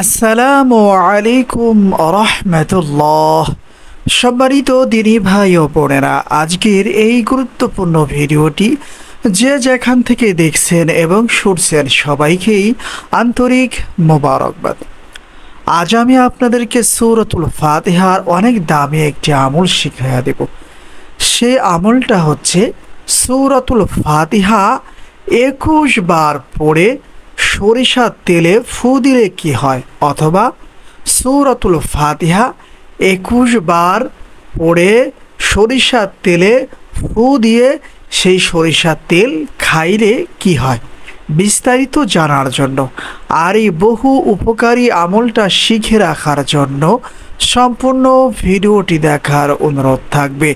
আসসালামু আলাইকুম রাহমাতুল্লাহ। সম্মানিত দিনী ভাই ও বোনেরা, আজকের এই গুরুত্বপূর্ণ ভিডিওটি যে যেখান থেকে দেখছেন এবং শুনছেন সবাইকেই আন্তরিক মোবারকবাদ। আজ আমি আপনাদেরকে সূরাতুল ফাতিহার অনেক দামি একটি আমল শিখিয়ে দেব। সে আমলটা হচ্ছে সূরাতুল ফাতিহা ২১ বার পড়ে সরিষার তেলে ফু দিলে কি হয়, অথবা সূরাতুল ফাতিহা ২১ বার পড়ে সরিষার তেলে ফু দিয়ে সেই সরিষার তেল খাইলে কি হয়, বিস্তারিত জানার জন্য আর এই বহু উপকারী আমলটা শিখে রাখার জন্য সম্পূর্ণ ভিডিওটি দেখার অনুরোধ থাকবে।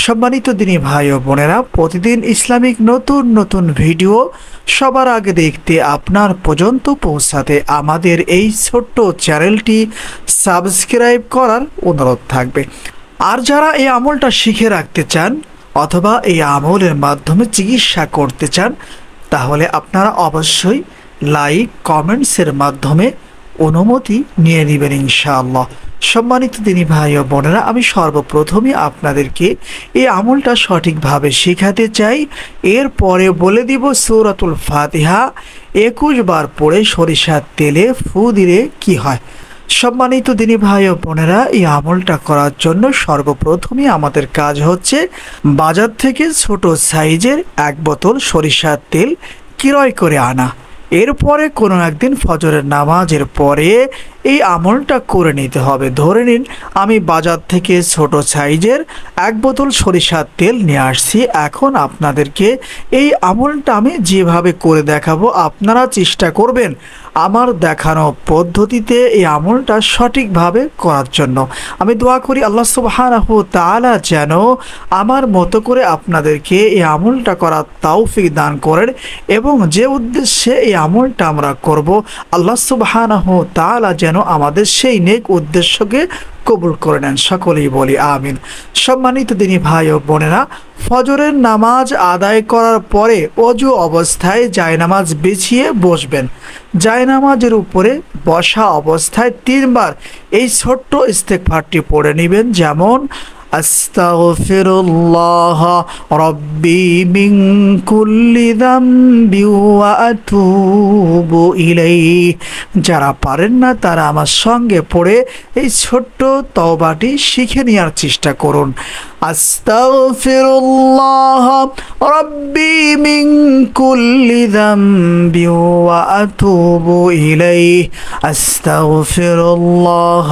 সম্মানিত দিনী ভাই ও বোনেরা, প্রতিদিন ইসলামিক নতুন নতুন ভিডিও সবার আগে দেখতে আপনার পর্যন্ত পৌঁছাতে আমাদের এই ছোট্ট চ্যানেলটি সাবস্ক্রাইব করার অনুরোধ থাকবে। আর যারা এই আমলটা শিখে রাখতে চান অথবা এই আমলের মাধ্যমে চিকিৎসা করতে চান, তাহলে আপনারা অবশ্যই লাইক কমেন্টসের মাধ্যমে অনুমতি নিয়ে নেবেন ইনশাআল্লাহ। সম্মানিত দিনী ভাই ও বোনেরা, আমি সর্বপ্রথমে আপনাদেরকে এই আমলটা সঠিকভাবে শেখাতে চাই। এরপরে বলে দিব সূরাতুল ফাতিহা ২১ বার পড়ে সরিষার তেলে ফু দিলে কি হয়। সম্মানিত দিনী ভাই ও বোনেরা, এই আমলটা করার জন্য সর্বপ্রথমে আমাদের কাজ হচ্ছে বাজার থেকে ছোট সাইজের ১ বোতল সরিষার তেল ক্রয় করে আনা। এরপরে কোনো একদিন ফজরের নামাজের পরে এই আমলটা করে নিতে হবে। ধরে নিন আমি বাজার থেকে ছোট সাইজের ১ বোতল সরিষার তেল নিয়ে আসছি। এখন আপনাদেরকে এই আমলটা আমি যেভাবে করে দেখাবো আপনারা চেষ্টা করবেন আমার দেখানো পদ্ধতিতে এই আমলটা সঠিকভাবে করার জন্য। আমি দোয়া করি আল্লাহ সুবহানাহু তাআলা যেন আমার মতো করে আপনাদেরকে এই আমলটা করার তৌফিক দান করেন, এবং যে উদ্দেশ্যে এই আমলটা আমরা করব আল্লাহ সুবহানাহু তাআলা যেন আমাদের সেই নেক উদ্দেশ্যকে কবুল করে নেন। সকলেই বলি আমিন। সম্মানিত দিনী ভাই ও বোনেরা, ফজরের নামাজ আদায় করার পরে অজু অবস্থায় জায়নামাজ বিছিয়ে বসবেন। জায়নামাজের উপরে বসা অবস্থায় ৩ বার এই ছোট্ট ইস্তেগফারটি পড়ে নেবেন, যেমন আস্তাগফিরুল্লাহ রব্বি মিন কুল্লি যামবি ওয়া আতুবু ইলাইহি। যারা পারেন না তারা আমার সঙ্গে পড়ে এই ছোট্ট তওবাটি শিখে নেওয়ার চেষ্টা করুন। আস্তাগফিরুল্লাহ রব্বি মিন কুল্লি যামবি ওয়া আতুবু ইলাইহি। আস্তাগফিরুল্লাহ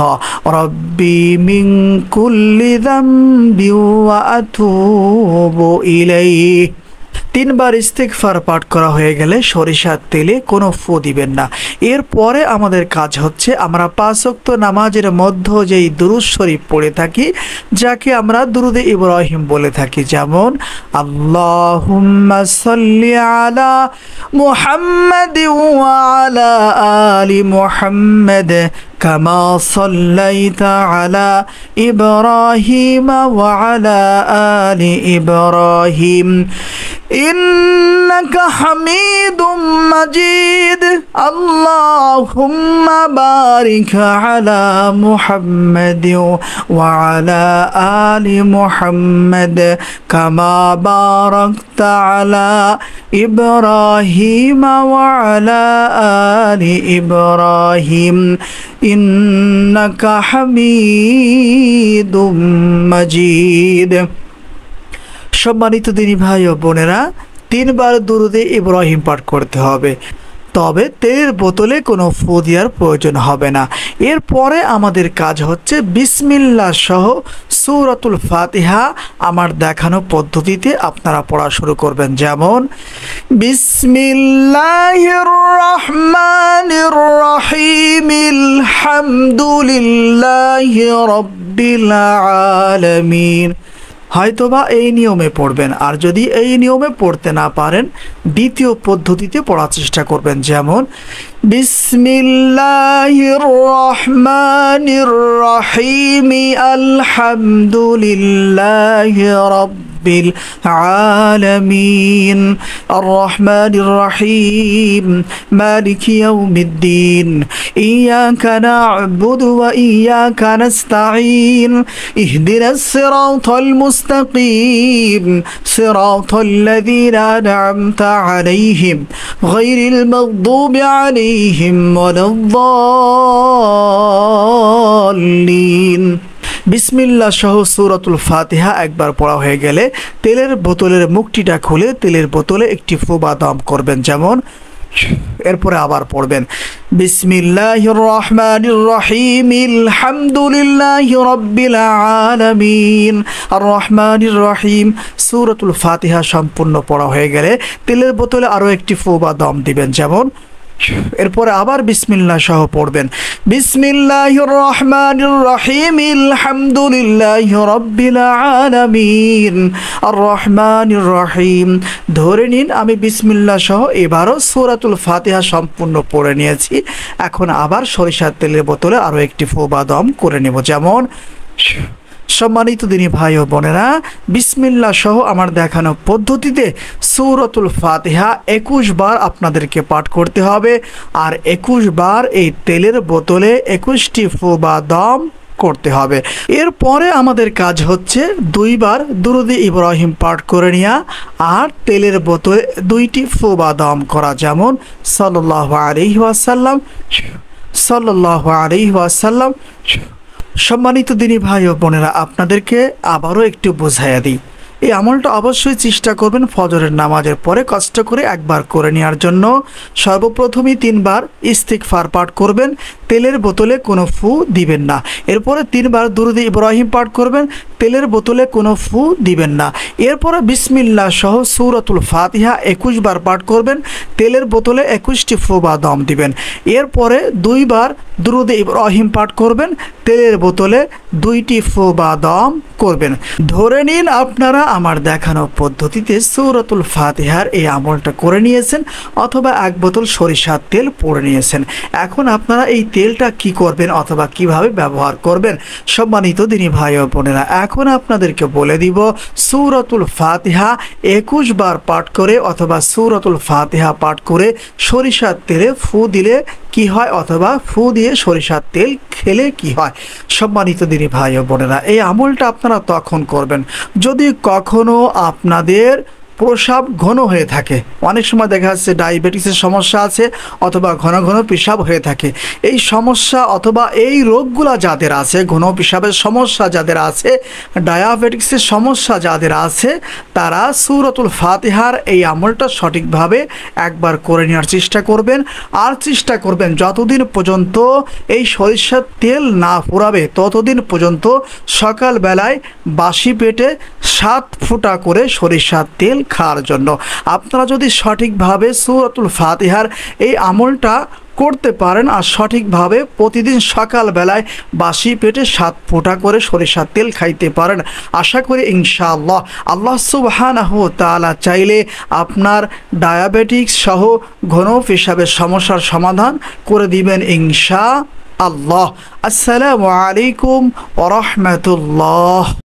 রব্বি মিন কুল্লি যামবি ওয়া আতুবু ইলাইহি। ৩ বার ইস্তিগফার পাঠ করা হয়ে গেলে সরিষার তেলে কোনো ফু দিবেন না। এরপরে আমাদের কাজ হচ্ছে আমরা ৫ ওয়াক্ত নামাজের মধ্যে যেই দুরূদ শরীফ পড়ে থাকি, যাকে আমরা দুরূদে ইব্রাহিম বলে থাকি, যেমন আল্লাহুম্মা সাল্লি আলা মুহাম্মাদ ওয়া আলা আলি মুহাম্মাদ কামা সাল্লাইতা আলা ইব্রাহিম ওয়া আলা আলি ইব্রাহিম ইন্নাকা হামিদুম মাজিদ। আল্লাহুম্মা বারিক আলা মুহাম্মাদ ওয়া আলা আলি মুহাম্মাদ কামা বারাকতা আলা ইব্রাহিম ওয়া আলা আলি ইব্রাহিম ইন্নাকা হামিদুম মাজিদ। সম্মানিত দিনী ভাই ও বোনেরা, ৩ বার দুরূদে ইব্রাহিম পাঠ করতে হবে, তবে তেলের বোতলে কোনো ফু দেওয়ার প্রয়োজন হবে না। এরপরে আমাদের কাজ হচ্ছে বিসমিল্লাহ সহ সূরাতুল ফাতিহা আমার দেখানো পদ্ধতিতে আপনারা পড়া শুরু করবেন, যেমন বিসমিল্লাহির রহমানির রহিম আলহামদুলিল্লাহি রাব্বিল আলামিন। হয়তোবা এই নিয়মে পড়বেন, আর যদি এই নিয়মে পড়তে না পারেন দ্বিতীয় পদ্ধতিতে পড়ার চেষ্টা করবেন, যেমন বিসমিল্লাহির রহমানির রহিম আলহামদুলিল্লাহি রাব্বিল রাব্বিল আলামিন আর রহমানির রহিম মালিকি ইয়াউমিদ্দিন ইয়াকা না'বুদু ওয়া ইয়াকা নাস্তাঈন ইহদিনাস সিরাতাল মুস্তাকিম সিরাতাল লাযীনা আন'আমতা আলাইহিম গায়রিল মাগদুবি আলাইহিম ওয়ালাদ-দাল্লিন। বিসমিল্লাহ সহ সূরাতুল ফাতিহা একবার পড়া হয়ে গেলে তেলের বোতলের মুখটিটা খুলে তেলের বোতলে একটি ফু বা দম করবেন, যেমন এরপরে আবার পড়বেন বিসমিল্লাহির রহমানির রহিম আলহামদুলিল্লাহি রাব্বিল আলামিন আর রহমানির রহিম। সূরাতুল ফাতিহা সম্পূর্ণ পড়া হয়ে গেলে তেলের বোতলে আরও একটি ফু বা দম দিবেন, যেমন এরপরে আবার বিসমিল্লাহ সহ পড়বেন বিসমিল্লাহির রহমানির রহিম আলহামদুলিল্লাহি রাব্বিল আলামিন আর রহমানির রহিম। ধরে নিন আমি বিসমিল্লাহ সহ এবারও সূরাতুল ফাতিহা সম্পূর্ণ পড়ে নিয়েছি। এখন আবার সরিষার তেলের বোতলে আরও একটি ফু বা দম করে নেব, যেমন সম্মানিত দিনী ভাই ও বোনেরা, বিসমিল্লাহ সহ আমার দেখানো পদ্ধতিতে সূরাতুল ফাতিহা 21 বার আপনাদেরকে পাঠ করতে হবে, আর 21 বার এই তেলের বোতলে 21টি ফু বা দম করতে হবে। এরপরে আমাদের কাজ হচ্ছে 2 বার দুরূদে ইব্রাহিম পাঠ করে নেওয়া আর তেলের বোতলে 2টি ফু বা দম করা, যেমন সাল্লাল্লাহু আলাইহি ওয়াসাল্লাম সাল্লাল্লাহু আলাইহি ওয়াসাল্লাম। সম্মানিত দিনী ভাই ও বোনেরা, আপনাদেরকে আবারও একটু বোঝাইয়া দিই, এই আমলটা অবশ্যই চেষ্টা করবেন ফজরের নামাজের পরে কষ্ট করে একবার করে নেওয়ার জন্য। সর্বপ্রথমই 3 বার ইস্তিগফার পাঠ করবেন, তেলের বোতলে কোনো ফু দিবেন না। এরপরে 3 বার দুরূদে ইব্রাহিম পাঠ করবেন, তেলের বোতলে কোনো ফু দিবেন না। এরপরে বিসমিল্লাহ সহ সূরাতুল ফাতিহা 21 বার পাঠ করবেন, তেলের বোতলে 21টি ফু বা দম দিবেন। এরপরে 2 বার দুরূদে ইব্রাহিম পাঠ করবেন, তেলের বোতলে 2টি ফু বা দম করবেন। ধরে নিন আপনারা আমার দেখানো পদ্ধতিতে সূরাতুল ফাতিহার এই আমলটা করে নিয়েছেন অথবা 1 বোতল সরিষার তেল পড়ে নিয়েছেন। এখন আপনারা এই তেলটা কি করবেন অথবা কিভাবে ব্যবহার করবেন, সম্মানিত দিনী ভাই ও বোনেরা, এখন আপনাদেরকে বলে দিব। সূরাতুল ফাতিহা 21 বার পাঠ করে অথবা সূরাতুল ফাতিহা পাঠ করে সরিষার তেলে ফু দিলে কি হয় অথবা ফু দিয়ে সরিষার তেল খেলে কি হয়। সম্মানিত দিনী ভাই ও বোনেরা, এই আমলটা আপনারা তখন করবেন যদি কখনো আপনাদের প্রস্রাব ঘন হয়ে থাকে। অনেক সময় দেখা যাচ্ছে ডায়াবেটিসের সমস্যা আছে অথবা ঘন ঘন পেশাব হয়ে থাকে। এই সমস্যা অথবা এই রোগগুলা যাদের আছে, ঘন পেশাবের সমস্যা যাদের আছে, ডায়াবেটিসের সমস্যা যাদের আছে, তারা সূরাতুল ফাতিহার এই আমলটা সঠিকভাবে একবার করে নেওয়ার চেষ্টা করবেন। আর চেষ্টা করবেন যতদিন পর্যন্ত এই সরিষার তেল না ফুরাবে ততদিন পর্যন্ত সকালবেলায় বাসি পেটে 7 ফোঁটা করে সরিষার তেল খাওয়ার জন্য। আপনারা যদি সঠিকভাবে সূরাতুল ফাতিহার এই আমলটা করতে পারেন আর সঠিকভাবে প্রতিদিন সকালবেলায় বাসি পেটে 7 ফোঁটা করে সরিষার তেল খাইতে পারেন, আশা করি ইনশাআল্লাহ আল্লাহ সুবহানাহু ওয়া তাআলা চাইলে আপনার ডায়াবেটিস সহ ঘন পেশাবের সমস্যার সমাধান করে দিবেন ইনশাআল্লাহ। আসসালামু আলাইকুম ওয়া রাহমাতুল্লাহ।